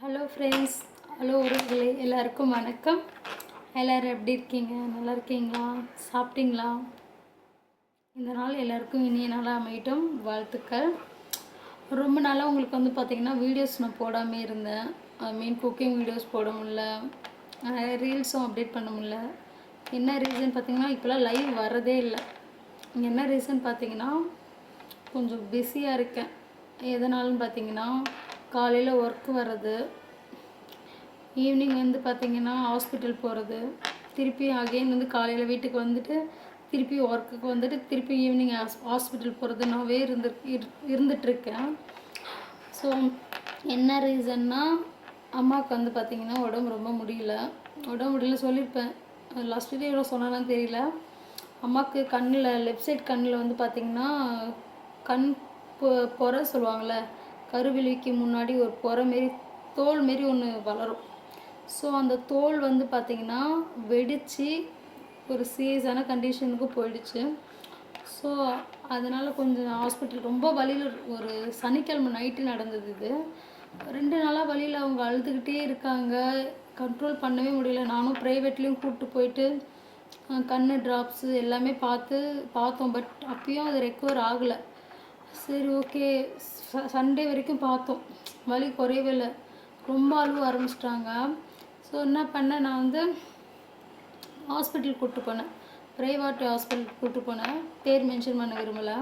Hello friends, hello உறவுகளே, எல்லாருக்கும் வணக்கம். எல்லோரும் எப்படி இருக்கீங்க? நல்லா இருக்கீங்களா? சாப்பிட்டீங்களா? இந்த நாள் எல்லாருக்கும் இனிய நாளாக அமையட்டும். வாழ்த்துக்கள். ரொம்ப நாளாக உங்களுக்கு பார்த்திங்கன்னா வீடியோஸ் நான் போடாமல் இருந்தேன். குக்கிங் வீடியோஸ் போட முடியல, ரீல்ஸும் அப்டேட் பண்ண முடியல. என்ன ரீசன் பார்த்திங்கன்னா இப்போலாம் லைவ் வரதே இல்லை. என்ன ரீசன் பார்த்திங்கன்னா கொஞ்சம் பிஸியாக இருக்கேன். எதனாலும் பார்த்திங்கன்னா காலையில் ஒர்க்கு வர்றது, ஈவினிங் பார்த்திங்கன்னா ஹாஸ்பிட்டல் போகிறது, திருப்பி அகெயின் காலையில் வீட்டுக்கு வந்துட்டு திருப்பி ஒர்க்குக்கு வந்துட்டு திருப்பி ஈவினிங் ஹாஸ்பிட்டல் போகிறதுனாவே இருந்துகிட்ருக்கேன். ஸோ என்ன ரீசன்னா அம்மாவுக்கு பார்த்திங்கன்னா உடம்பு ரொம்ப முடியல சொல்லியிருப்பேன். லாஸ்ட் வீடியோவில் சொன்னாலும் தெரியல. அம்மாவுக்கு கண்ணில் லெஃப்ட் சைட் கண்ணில் பார்த்திங்கன்னா கண் பொறை சொல்லுவாங்கள்ல, கருவிழிக்கு முன்னாடி ஒரு பொறை மாரி தோல் மாரி ஒன்று வளரும். ஸோ அந்த தோல் பார்த்திங்கன்னா வெடித்து ஒரு சீரியஸான கண்டிஷனுக்கு போயிடுச்சு. ஸோ அதனால் கொஞ்சம் ஹாஸ்பிட்டல் ரொம்ப வலியில், ஒரு சனிக்கிழமை நைட்டு நடந்தது இது. 2 நாளாக வலியில் அவங்க அழுதுகிட்டே இருக்காங்க. கண்ட்ரோல் பண்ணவே முடியல. நானும் ப்ரைவேட்லேயும் கூப்பிட்டு போயிட்டு கண் ட்ராப்ஸு எல்லாமே பார்த்தோம். பட் அப்பயும் அது ரெக்கவர் ஆகலை. சரி, ஓகே, சண்டே வரைக்கும் பார்த்தோம், வலி குறையவே இல்லை. ரொம்ப அழுவ ஆரம்பிச்சிட்டாங்க. ஸோ என்ன பண்ணேன், நான் ஹாஸ்பிட்டல் கூப்பிட்டு போனேன். ப்ரைவேட் ஹாஸ்பிட்டலுக்கு கூப்பிட்டு போனேன். பேர் மென்ஷன் பண்ண விரும்பலை.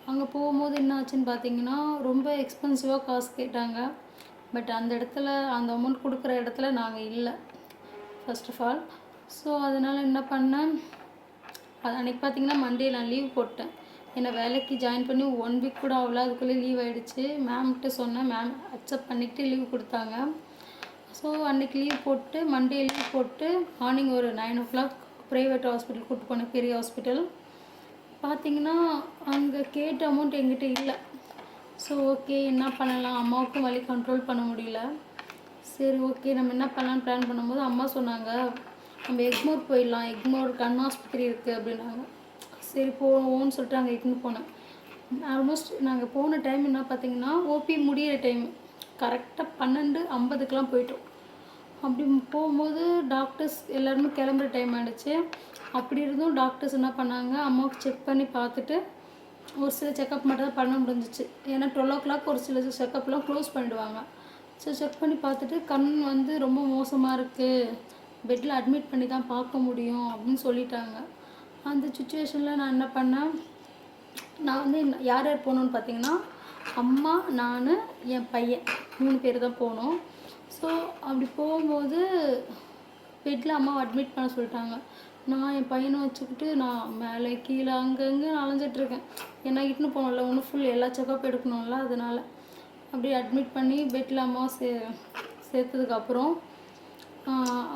அங்கே போகும்போது என்ன ஆச்சுன்னு பார்த்தீங்கன்னா ரொம்ப எக்ஸ்பென்சிவாக காசு கேட்டாங்க. பட் அந்த இடத்துல அந்த அமௌண்ட் கொடுக்குற இடத்துல நாங்கள் இல்லை, ஃபர்ஸ்ட் ஆஃப் ஆல். ஸோ அதனால் என்ன பண்ணேன், அது அன்றைக்கி பார்த்திங்கன்னா மண்டே நான் லீவ் போட்டேன். என்னை வேலைக்கு ஜாயின் பண்ணி 1 வீக் கூட ஆகல, அதுக்குள்ளே லீவ் ஆகிடுச்சு. மேம்கிட்ட சொன்னேன், மேம் அக்செப்ட் பண்ணிவிட்டு லீவ் கொடுத்தாங்க. ஸோ அன்றைக்கி லீவ் போட்டு மண்டே லீவ் போட்டு மார்னிங் ஒரு 9 o'clock ப்ரைவேட் ஹாஸ்பிட்டல் கூப்பிட்டு போனேன், பெரிய ஹாஸ்பிட்டல். பார்த்திங்கன்னா அங்கே கேட்ட அமௌண்ட் எங்கிட்ட இல்லை. ஸோ ஓகே, என்ன பண்ணலாம், அம்மாவுக்கும் வலி கண்ட்ரோல் பண்ண முடியல. சரி, ஓகே, நம்ம என்ன பண்ணலான்னு பிளான் பண்ணும்போது அம்மா சொன்னாங்க, நம்ம எக்மோர் போயிடலாம், எக்மோர் கண் ஆஸ்பத்திரி இருக்குது அப்படின்னாங்க. சரி போவோன்னு சொல்லிட்டு அங்கே இட்டுன்னு போனேன். ஆல்மோஸ்ட் நாங்கள் போன டைம் என்ன பார்த்திங்கன்னா ஓபி முடிகிற டைம் கரெக்டாக 12:50 போயிட்டோம். அப்படி போகும்போது டாக்டர்ஸ் எல்லாருமே கிளம்புற டைம் ஆகிடுச்சு. அப்படி இருந்தும் டாக்டர்ஸ் என்ன பண்ணாங்க, அம்மாவுக்கு செக் பண்ணி பார்த்துட்டு ஒரு சில செக்கப் மட்டும் தான் பண்ண முடிஞ்சிச்சு. ஏன்னா 12 o'clock ஒரு சில செக்கப்லாம் க்ளோஸ் பண்ணிவிடுவாங்க. ஸோ செக் பண்ணி பார்த்துட்டு கண் ரொம்ப மோசமாக இருக்குது, பெட்டில் அட்மிட் பண்ணி தான் பார்க்க முடியும் அப்படின்னு சொல்லிட்டாங்க. அந்த சுச்சுவேஷனில் நான் என்ன பண்ணேன், நான் யார் யார் போகணுன்னு பார்த்தீங்கன்னா அம்மா, நான், என் பையன் 3 பேர் தான் போனோம். ஸோ அப்படி போகும்போது பெட்டில் அம்மாவை அட்மிட் பண்ண சொல்லிட்டாங்க. நான் என் பையனை வச்சுக்கிட்டு நான் மேலே கீழே அங்கங்கே அலைஞ்சிட்ருக்கேன். ஏன்னா இட்டுன்னு போகணும்ல, ஒன்று ஃபுல் எல்லா செக்கப் எடுக்கணும்ல, அதனால் அப்படி அட்மிட் பண்ணி பெட்டில் அம்மாவை சேர்த்ததுக்கப்புறம்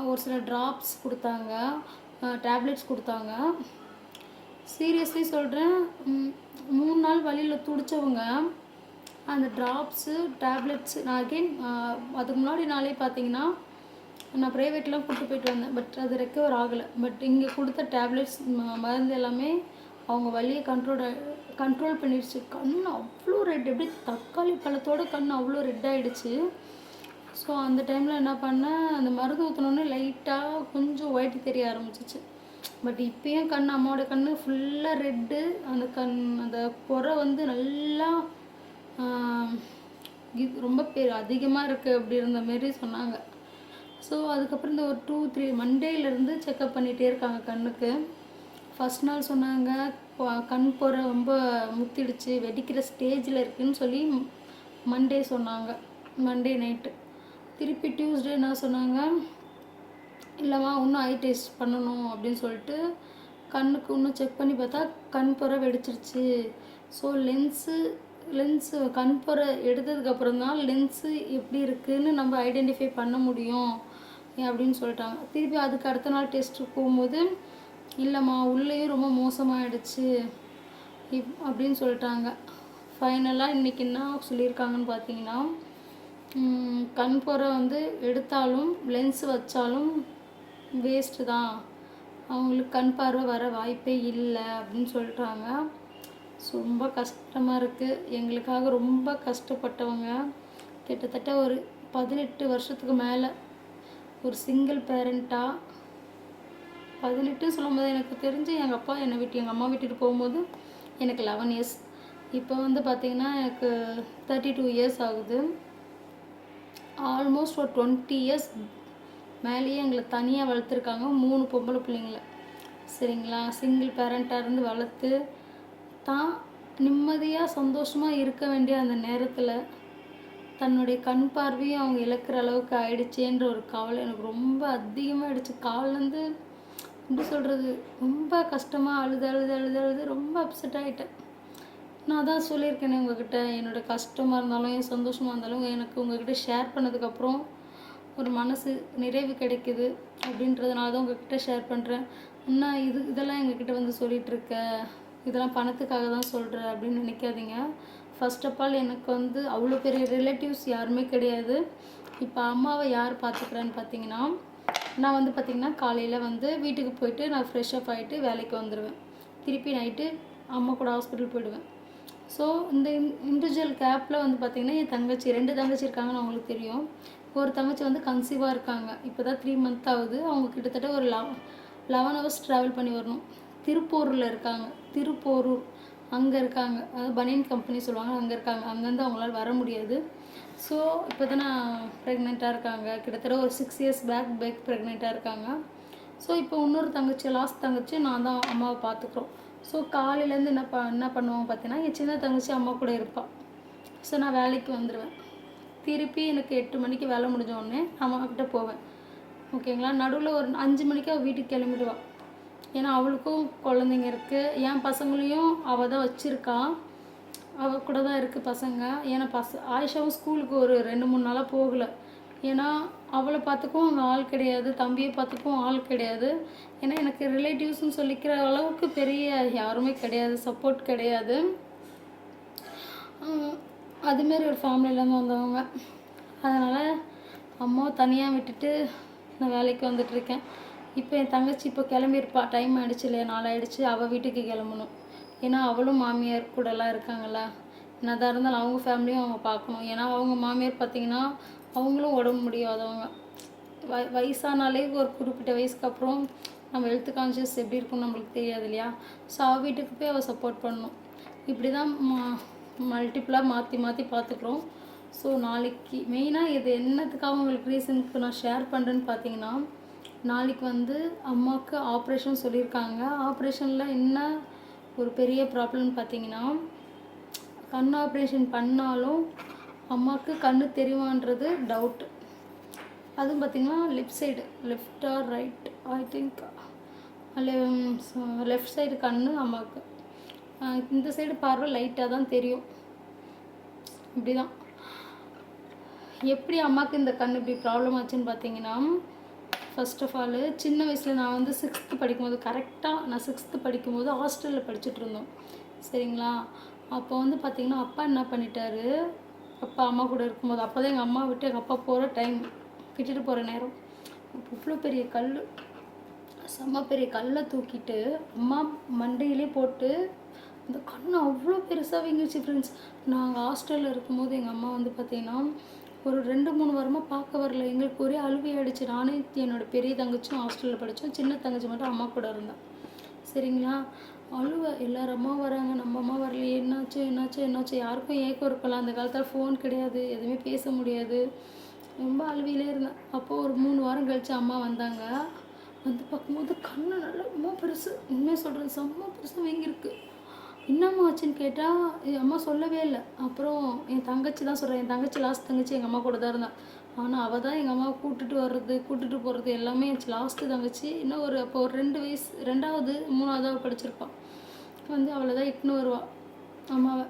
ஒரு சில ட்ராப்ஸ் கொடுத்தாங்க, டேப்லெட்ஸ் கொடுத்தாங்க. சீரியஸ்லி சொல்கிறேன், 3 நாள் வழியில் துடித்தவங்க அந்த ட்ராப்ஸு டேப்லெட்ஸு நான் அகெயின் அதுக்கு முன்னாடி நாளே பார்த்தீங்கன்னா நான் ப்ரைவேட்லாம் கூப்பிட்டு போயிட்டு வந்தேன். பட் அது ரெக்கவர் ஆகலை. பட் இங்கே கொடுத்த டேப்லெட்ஸ் மருந்து எல்லாமே அவங்க வலியை கண்ட்ரோல் பண்ணிடுச்சு. கண் அவ்வளோ ரெட், எப்படி தக்காளி பழத்தோட கண் அவ்வளோ ரெட் ஆகிடுச்சு. ஸோ அந்த டைமில் என்ன பண்ணேன், அந்த மருந்து ஊற்றினோன்னே லைட்டாக கொஞ்சம் ஒயிட் தெரிய ஆரம்பிச்சிச்சு. பட் இப்போயும் அம்மாவோட கண் ஃபுல்லாக ரெட்டு. அந்த பொறை நல்லா ரொம்ப அதிகமாக இருக்குது அப்படி இருந்த மாரி சொன்னாங்க. ஸோ அதுக்கப்புறம் இந்த ஒரு 2-3 மண்டேலேருந்து செக்கப் பண்ணிகிட்டே இருக்காங்க கண்ணுக்கு. ஃபஸ்ட் நாள் சொன்னாங்க கண் பொறை ரொம்ப முத்திடுச்சு, வெடிக்கிற ஸ்டேஜில் இருக்குதுன்னு சொல்லி மண்டே சொன்னாங்க, மண்டே நைட்டு. திருப்பி டியூஸ்டே என்ன சொன்னாங்க, இல்லைம்மா இன்னும் ஐ டெஸ்ட் பண்ணணும் அப்படின்னு சொல்லிட்டு கண்ணுக்கு இன்னும் செக் பண்ணி பார்த்தா கண் பொறை வெடிச்சிருச்சு. ஸோ லென்ஸு கண் பொறை எடுத்ததுக்கப்புறம் தான் லென்ஸு எப்படி இருக்குதுன்னு நம்ம ஐடென்டிஃபை பண்ண முடியும் அப்படின்னு சொல்லிட்டாங்க. திருப்பி அதுக்கு அடுத்த நாள் டெஸ்ட்டுக்கு போகும்போது இல்லைம்மா உள்ளேயும் ரொம்ப மோசமாகிடுச்சு அப்படின்னு சொல்லிட்டாங்க. ஃபைனலாக இன்றைக்கி என்ன சொல்லியிருக்காங்கன்னு பார்த்தீங்கன்னா, கண் பொறை எடுத்தாலும் லென்ஸ் வச்சாலும் வேஸ்ட்டு தான், அவங்களுக்கு கண் பார்வை வர வாய்ப்பே இல்லை அப்படின்னு சொல்லிட்டாங்க. ரொம்ப கஷ்டமாக இருக்குது. எங்களுக்காக ரொம்ப கஷ்டப்பட்டவங்க கிட்டத்தட்ட ஒரு 18 வருஷத்துக்கு மேலே ஒரு சிங்கிள் பேரண்ட்டாக. 18 சொல்லும்போது எனக்கு தெரிஞ்சு எங்கள் அப்பா என்னை விட்டு எங்கள் அம்மா விட்டுட்டு போகும்போது எனக்கு 11 இயர்ஸ். இப்போ வந்து பார்த்திங்கன்னா எனக்கு 32 இயர்ஸ் ஆகுது. ஆல்மோஸ்ட் ஒரு 20 இயர்ஸ் மேலேயே எங்களை தனியாக வளர்த்துருக்காங்க, 3 பொம்பளை பிள்ளைங்கள. சரிங்களா, சிங்கிள் பேரண்ட்டாக இருந்து வளர்த்து தான் நிம்மதியாக சந்தோஷமாக இருக்க வேண்டிய அந்த நேரத்தில் தன்னுடைய கண் பார்வையும் அவங்க இழக்கிற அளவுக்கு ஆயிடுச்சேன்ற ஒரு கவலை எனக்கு ரொம்ப அதிகமாகிடுச்சு. கால்லேருந்து எப்படி சொல்கிறது, ரொம்ப கஷ்டமாக அழுது அழுது அழுது அழுது ரொம்ப அப்செட் ஆகிட்டேன். நான் தான் சொல்லியிருக்கேனே உங்ககிட்ட, என்னோடய கஷ்டமாக இருந்தாலும் என் சந்தோஷமாக இருந்தாலும் எனக்கு உங்ககிட்ட ஷேர் பண்ணதுக்கப்புறம் ஒரு மனசு நிறைவு கிடைக்குது அப்படின்றதுனால தான் உங்ககிட்ட ஷேர் பண்ணுறேன். அண்ணா இதெல்லாம் எங்ககிட்ட வந்து சொல்லிகிட்ருக்க, இதெல்லாம் பணத்துக்காக தான் சொல்கிற அப்படின்னு நினைக்காதீங்க. ஃபர்ஸ்ட் ஆஃப் ஆல் எனக்கு வந்து அவ்வளோ பெரிய ரிலேட்டிவ்ஸ் யாருமே கிடையாது. இப்போ அம்மாவை யார் பார்த்துக்கிறேன்னு பார்த்தீங்கன்னா, நான் வந்து பார்த்திங்கன்னா காலையில் வந்து வீட்டுக்கு போயிட்டு நான் ஃப்ரெஷ் அப் ஆகிட்டு வேலைக்கு வந்துடுவேன். திருப்பி நைட்டு அம்மா கூட ஹாஸ்பிட்டல் போயிடுவேன். ஸோ இந்த இண்டிவிஜுவல் கேப்பில் வந்து பார்த்திங்கன்னா என் தங்கச்சி 2 தங்கச்சி இருக்காங்கன்னு அவங்களுக்கு தெரியும். ஒரு தங்கச்சி வந்து கன்சீவாக இருக்காங்க. இப்போ தான் 3 மந்த் ஆகுது. அவங்க கிட்டத்தட்ட ஒரு 11 ஹவர்ஸ் ட்ராவல் பண்ணி வரணும். திருப்பூரில் இருக்காங்க. திருப்போரூர் அங்கே இருக்காங்க. அதாவது பனியன் கம்பெனி சொல்லுவாங்க, அங்கே இருக்காங்க. அங்கேருந்து அவங்களால வர முடியாது. ஸோ இப்போ தான் ப்ரெக்னெண்ட்டாக இருக்காங்க. கிட்டத்தட்ட ஒரு 6 இயர்ஸ் பேக் ப்ரெக்னெண்ட்டாக இருக்காங்க. ஸோ இப்போ இன்னொரு தங்கச்சி, லாஸ்ட் தங்கச்சி நான் தான் அம்மாவை பார்த்துக்குறோம். ஸோ காலையிலேருந்து என்ன பண்ணுவாங்க பார்த்தீங்கன்னா, என் சின்ன தங்கச்சி அம்மா கூட இருப்பாள். ஸோ நான் வேலைக்கு வந்துடுவேன். திருப்பி எனக்கு 8 மணிக்கு வேலை முடிஞ்ச உடனே அம்மாக்கிட்ட போவேன். ஓகேங்களா, நடுவில் ஒரு 5 மணிக்கு அவள் வீட்டுக்கு கிளம்பிடுவாள். ஏன்னா அவளுக்கும் குழந்தைங்க இருக்குது. என் பசங்களையும் அவள் தான் வச்சுருக்கா, அவள் கூட தான் இருக்குது பசங்க. ஏன்னா ஆயிஷாவும் ஸ்கூலுக்கு ஒரு 2-3 நாளாக போகலை. ஏன்னா அவளை பார்த்துக்கவும் அங்கே ஆள் கிடையாது, தம்பியை பார்த்துக்கவும் ஆள் கிடையாது. ஏன்னா எனக்கு ரிலேட்டிவ்ஸ்னு சொல்லிக்கிற அளவுக்கு பெரிய யாருமே கிடையாது, சப்போர்ட் கிடையாது. அதுமாரி ஒரு ஃபேமிலியிலேருந்து வந்தவங்க. அதனால் அம்மாவை தனியாக விட்டுட்டு நான் வேலைக்கு வந்துட்டுருக்கேன். இப்போ என் தங்கச்சி இப்போ கிளம்பியிருப்பா, டைம் ஆகிடுச்சு இல்லையா, 4 ஆகிடுச்சு. அவள் வீட்டுக்கு கிளம்பணும். ஏன்னா அவளும் மாமியார் கூடலாம் இருக்காங்களா, என்னதான் இருந்தாலும் அவங்க ஃபேமிலியும் அவங்க பார்க்கணும். ஏன்னா அவங்க மாமியார் பார்த்திங்கன்னா அவங்களும் உடம்பு முடியாதவங்க. வயசானாலே ஒரு குறிப்பிட்ட வயசுக்கு அப்புறம் நம்ம ஹெல்த் கான்ஷியஸ் எப்படி இருக்குன்னு நம்மளுக்கு தெரியாது இல்லையா. ஸோ அவள் வீட்டுக்கு போய் அவள் சப்போர்ட் பண்ணணும். இப்படி தான் மல்டிப்புளாக மாற்றி மாற்றி பார்த்துக்குறோம். ஸோ நாளைக்கு மெயினாக இது என்னத்துக்காக உங்களுக்கு ரீசனுக்கு நான் ஷேர் பண்ணுறேன்னு பார்த்தீங்கன்னா, நாளைக்கு வந்து அம்மாவுக்கு ஆப்ரேஷன் சொல்லியிருக்காங்க. ஆப்ரேஷனில் என்ன ஒரு பெரிய ப்ராப்ளம்னு பார்த்தீங்கன்னா, கண் ஆப்ரேஷன் பண்ணாலும் அம்மாவுக்கு கண் தெரியுமான்றது டவுட்டு. அதுவும் பார்த்திங்கன்னா left or right, I think left side கண் அம்மாவுக்கு. இந்த சைடு பார்வை லைட்டாக தான் தெரியும். இப்படி தான் எப்படி அம்மாவுக்கு இந்த கண் இப்படி ப்ராப்ளம் ஆச்சுன்னு பார்த்தீங்கன்னா, ஃபர்ஸ்ட் ஆஃப் ஆல் சின்ன வயசில் நான் வந்து 6th படிக்கும்போது, கரெக்டாக நான் 6th படிக்கும்போது ஹாஸ்டலில் படிச்சுட்டு இருந்தோம். சரிங்களா, அப்போ வந்து பார்த்திங்கன்னா அப்பா என்ன பண்ணிட்டாரு, அப்பா அம்மா கூட இருக்கும்போது, அப்போ தான் எங்கள் அம்மா விட்டு எங்கள் அப்பா போகிற டைம், விட்டுட்டு போகிற நேரம், இவ்வளோ பெரிய கல், செம்ம பெரிய கல்லை தூக்கிட்டு அம்மா மண்டையிலே போட்டு அந்த கண் அவ்வளோ பெருசாக வீங்கிடுச்சு ஃப்ரெண்ட்ஸ். நாங்கள் ஹாஸ்டலில் இருக்கும்போது எங்கள் அம்மா வந்து பார்த்திங்கன்னா ஒரு 2-3 வாரமாக பார்க்க வரல. எங்களுக்கு ஒரே அழுவையாயிடுச்சு. நானே என்னோடய பெரிய தங்கச்சியும் ஹாஸ்டலில் படித்தோம், சின்ன தங்கச்சி மட்டும் அம்மா கூட இருந்தான். சரிங்களா, அழுவ, எல்லாரும் அம்மா வராங்க, நம்ம அம்மா வரலையே, என்னாச்சு என்னாச்சு என்னாச்சு, யாருக்கும் ஏக்கம் இருக்கலாம். அந்த காலத்தில் ஃபோன் கிடையாது, எதுவுமே பேச முடியாது. ரொம்ப அழுவிலே இருந்தேன். அப்போது ஒரு 3 வாரம் கழித்து அம்மா வந்தாங்க. வந்து பார்க்கும்போது கண் நல்லா ரொம்ப பெருசு, உண்மையாக சொல்கிறேன், செம்ம பெருசாக வீங்கிருக்கு. என்னம்மா ஆச்சுன்னு கேட்டால் என் அம்மா சொல்லவே இல்லை. அப்புறம் என் தங்கச்சி தான் சொல்கிறேன். என் தங்கச்சி லாஸ்ட் தங்கச்சி எங்கள் அம்மா கூட தான் இருந்தாள். ஆனால் அவள் தான் எங்கள் அம்மாவை கூட்டிகிட்டு போகிறது எல்லாமே லாஸ்ட்டு தங்கச்சி. இன்னும் அப்போ ஒரு 2 வயசு, 2வது 3வது படிச்சிருப்பாள். வந்து அவளை தான் இட்டுன்னு வருவாள் அம்மாவை.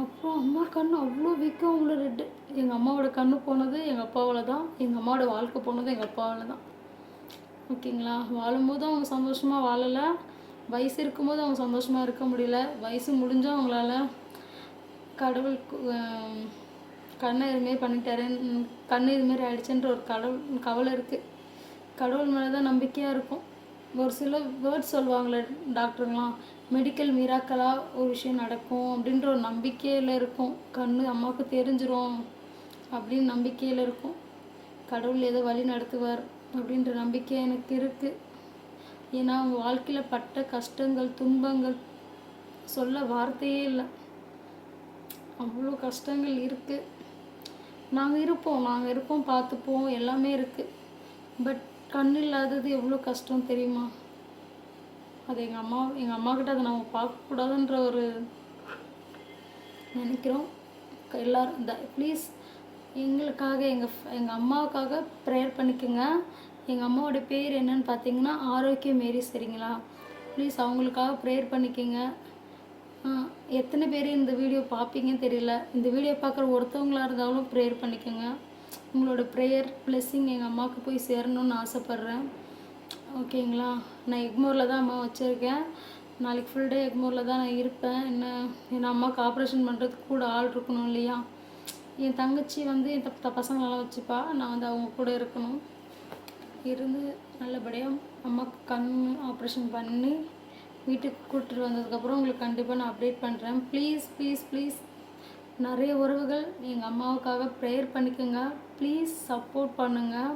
அப்புறம் அம்மா கண் அவ்வளோ வீக்கம், அவ்வளோ ரெட்டு. எங்கள் அம்மாவோட கண்ணு போனது எங்கள் அப்பாவால் தான், எங்கள் அம்மாவோட வாழ்க்கை போனது எங்கள் அப்பாவால் தான். ஓகேங்களா, வாழும்போது அவங்க சந்தோஷமாக வாழலை, வயசு இருக்கும்போது அவங்க சந்தோஷமாக இருக்க முடியல, வயசு முடிஞ்சால் அவங்களால கடவுள் கண்ணை இதுமாரி பண்ணிட்டாரேன்னு, கண் இதுமாரி ஆயிடுச்சுன்ற ஒரு கவலை இருக்குது. கடவுள் மேலே தான் நம்பிக்கையாக இருக்கும். ஒரு சில வேர்ட்ஸ் சொல்லுவாங்களே டாக்டருங்களாம், மெடிக்கல் மிராக்கலாக ஒரு விஷயம் நடக்கும் அப்படின்ற ஒரு நம்பிக்கையில் இருக்கும். கண் அம்மாவுக்கு தெரிஞ்சிரும், அப்படின்னு நம்பிக்கையில் இருக்கும். கடவுள் ஏதோ வழி நடத்துவார் அப்படின்ற நம்பிக்கை எனக்கு இருக்குது. ஏன்னா அவங்க வாழ்க்கையில் பட்ட கஷ்டங்கள் துன்பங்கள் சொல்ல வார்த்தையே இல்லை. அவ்வளோ கஷ்டங்கள் இருக்குது. நாங்கள் இருப்போம் பார்த்துப்போம் எல்லாமே இருக்குது. பட் கண் இல்லாதது எவ்வளோ கஷ்டம் தெரியுமா? அது எங்கள் அம்மாக்கிட்ட அதை நம்ம பார்க்கக்கூடாதுன்ற ஒரு நினைக்கிறோம். எல்லோரும் ப்ளீஸ் எங்களுக்காக எங்கள் அம்மாவுக்காக ப்ரேயர் பண்ணிக்கோங்க. எங்கள் அம்மாவோட பேர் என்னன்னு பார்த்தீங்கன்னா ஆரோக்கிய மேரி. சரிங்களா? ப்ளீஸ் அவங்களுக்காக ப்ரேயர் பண்ணிக்கோங்க. எத்தனை பேர் இந்த வீடியோ பார்ப்பீங்கன்னு தெரியல. இந்த வீடியோ பார்க்குற ஒருத்தவங்களாக இருந்தாலும் ப்ரேயர் பண்ணிக்கோங்க. உங்களோட ப்ரேயர் பிளெஸ்ஸிங் எங்கள் அம்மாவுக்கு போய் சேரணும்னு ஆசைப்பட்றேன். ஓகேங்களா? நான் எக்மோரில் தான் அம்மா வச்சுருக்கேன். நாளைக்கு ஃபுல் டே எக்மோரில் தான் நான் இருப்பேன். என் அம்மாவுக்கு ஆப்ரேஷன் பண்ணுறதுக்கு கூட ஆள் இருக்கணும் இல்லையா? என் தங்கச்சி வந்து என் பசங்களெல்லாம் வச்சுப்பா. நான் வந்து அவங்க கூட இருக்கணும். இருந்து நல்லபடியாக அம்மாவுக்கு கண் ஆப்ரேஷன் பண்ணி வீட்டுக்கு கூப்பிட்டு வந்ததுக்கப்புறம் உங்களுக்கு கண்டிப்பாக நான் அப்டேட் பண்ணுறேன். ப்ளீஸ் ப்ளீஸ் ப்ளீஸ் நிறைய உறவுகள் எங்கள் அம்மாவுக்காக ப்ரேயர் பண்ணிக்கோங்க. ப்ளீஸ் சப்போர்ட் பண்ணுங்கள்.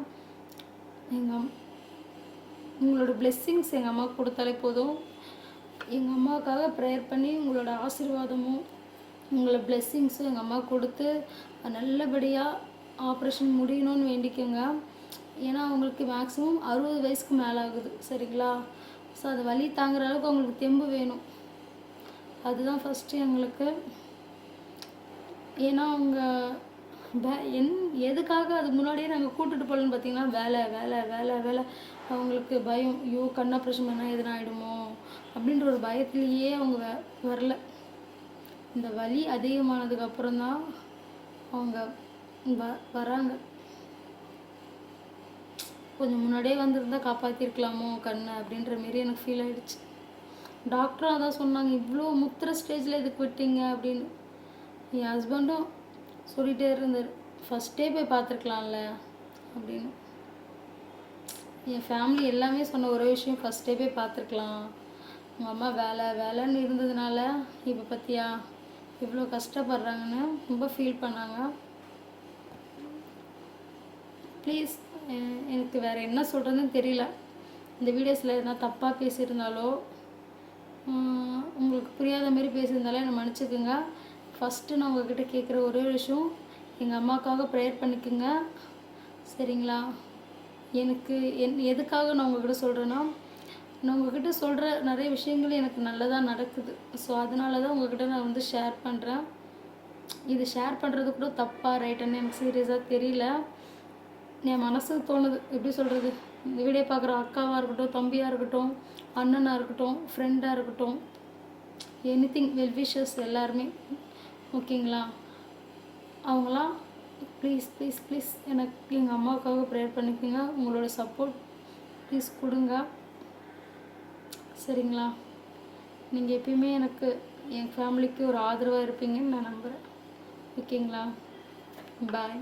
உங்களோட பிளெஸ்ஸிங்ஸ் எங்கள் அம்மாவுக்கு கொடுத்தாலே போதும். எங்கள் அம்மாவுக்காக ப்ரேயர் பண்ணி உங்களோட ஆசீர்வாதமும் உங்களோட பிளெஸ்ஸிங்ஸும் எங்கள் அம்மாவுக்கு கொடுத்து நல்லபடியாக ஆப்ரேஷன் முடியணும்னு வேண்டிக்கோங்க. ஏன்னா அவங்களுக்கு மேக்ஸிமம் 60 வயசுக்கு மேலே ஆகுது. சரிங்களா? ஸோ அது வலி தாங்குற அளவுக்கு அவங்களுக்கு தெம்பு வேணும். அதுதான் ஃபஸ்ட்டு எங்களுக்கு. ஏன்னா அவங்க எதுக்காக அது முன்னாடியே நாங்கள் கூட்டுட்டு போகலன்னு பார்த்தீங்கன்னா வேலை வேலை வேலை வேலை. அவங்களுக்கு பயம், ஐயோ கண் ஆப்ரேஷன் பண்ணால் எதுனா ஆகிடுமோ அப்படின்ற ஒரு பயத்துலேயே அவங்க வரல. இந்த வலி அதிகமானதுக்கப்புறம் தான் அவங்க வராங்க. கொஞ்சம் முன்னாடியே வந்திருந்தால் காப்பாற்றிருக்கலாமோ கண்ணை அப்படின்ற மாரி எனக்கு ஃபீல் ஆகிடுச்சு. டாக்டரும் அதான் சொன்னாங்க, இவ்வளோ முத்துற ஸ்டேஜில் இதுக்கு விட்டீங்க அப்படின்னு. என் ஹஸ்பண்டும் சொல்லிகிட்டே இருந்தார், ஃபஸ்ட்டே போய் பார்த்துருக்கலாம்ல அப்படின்னு. என் ஃபேமிலி எல்லாமே சொன்ன ஒரே விஷயம், ஃபஸ்ட்டே போய் பார்த்துருக்கலாம். உங்கள் அம்மா வேலை வேலைன்னு இருந்ததுனால இப்போ பார்த்தியா இவ்வளோ கஷ்டப்படுறாங்கன்னு ரொம்ப ஃபீல் பண்ணாங்க. ப்ளீஸ் எனக்கு வேறு என்ன சொல்கிறதுன்னு தெரியல. இந்த வீடியோஸில் எதனா தப்பாக பேசியிருந்தாலோ உங்களுக்கு புரியாத மாதிரி பேசியிருந்தாலும் என்னை மன்னிச்சுக்குங்க. ஃபஸ்ட்டு நான் உங்கள்கிட்ட கேட்குற ஒரே விஷயம், எங்கள் அம்மாவுக்காக ப்ரேயர் பண்ணிக்கோங்க. சரிங்களா? எனக்கு எதுக்காக நான் உங்கள்கிட்ட சொல்கிறேன்னா, நான் உங்கள்கிட்ட சொல்கிற நிறைய விஷயங்கள் எனக்கு நல்லதாக நடக்குது. ஸோ அதனால தான் உங்கள்கிட்ட நான் வந்து ஷேர் பண்ணுறேன். இது ஷேர் பண்ணுறது கூட தப்பாக ரைட்டுன்னு எனக்கு சீரியஸாக தெரியல. என் மனசுக்கு தோணுது. எப்படி சொல்கிறது, இந்த வீடியோ பார்க்குற அக்காவாக இருக்கட்டும், தம்பியாக இருக்கட்டும், அண்ணனாக இருக்கட்டும், ஃப்ரெண்டாக இருக்கட்டும், எனிதிங் வெல்விஷர்ஸ் எல்லாருமே ஓகேங்களா? அவங்களாம் ப்ளீஸ் ப்ளீஸ் ப்ளீஸ் எனக்கு எங்கள் அம்மாவுக்காக ப்ரேயர் பண்ணிக்கோங்க. உங்களோட சப்போர்ட் ப்ளீஸ் கொடுங்க. சரிங்களா? நீங்கள் எப்பயுமே எனக்கு என் ஃபேமிலிக்கு ஒரு ஆதரவாக இருப்பீங்கன்னு நான் நம்புகிறேன். ஓகேங்களா? பாய்.